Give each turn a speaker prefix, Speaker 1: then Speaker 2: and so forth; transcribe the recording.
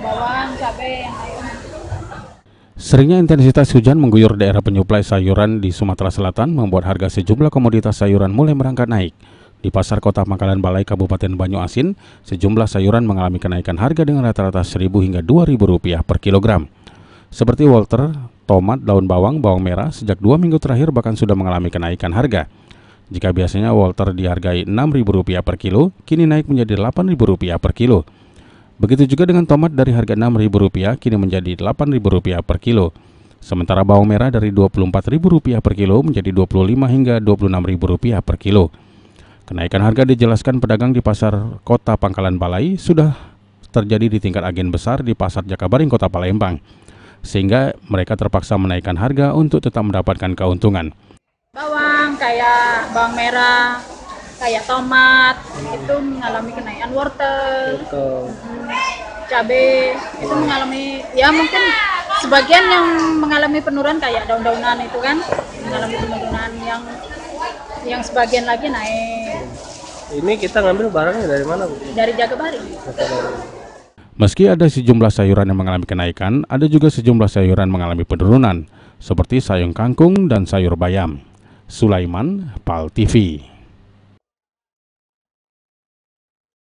Speaker 1: bawang, cabai yang naik.
Speaker 2: Seringnya intensitas hujan mengguyur daerah penyuplai sayuran di Sumatera Selatan membuat harga sejumlah komoditas sayuran mulai merangkak naik. Di Pasar Kota Pangkalan Balai Kabupaten Banyuasin, sejumlah sayuran mengalami kenaikan harga dengan rata-rata Rp1.000 hingga Rp2.000 per kilogram. Seperti Walter, tomat, daun bawang, bawang merah sejak 2 minggu terakhir bahkan sudah mengalami kenaikan harga. Jika biasanya Walter dihargai Rp6.000 per kilo, kini naik menjadi Rp8.000 per kilo. Begitu juga dengan tomat dari harga Rp6.000 kini menjadi Rp8.000 per kilo. Sementara bawang merah dari Rp24.000 per kilo menjadi Rp25 hingga Rp26.000 per kilo. Kenaikan harga dijelaskan pedagang di Pasar Kota Pangkalan Balai sudah terjadi di tingkat agen besar di Pasar Jakabaring Kota Palembang, sehingga mereka terpaksa menaikkan harga untuk tetap mendapatkan keuntungan.
Speaker 1: Bawang kayak bawang merah, kayak tomat itu mengalami kenaikan, wortel, cabai itu mengalami, ya mungkin sebagian yang mengalami penurunan kayak daun-daunan itu kan mengalami penurunan, yang sebagian lagi naik.
Speaker 3: Ini kita ngambil barangnya dari mana, Bu?
Speaker 1: Dari Jakabaring.
Speaker 2: Meski ada sejumlah sayuran yang mengalami kenaikan, ada juga sejumlah sayuran mengalami penurunan, seperti sayur kangkung dan sayur bayam. Sulaiman, PAL TV.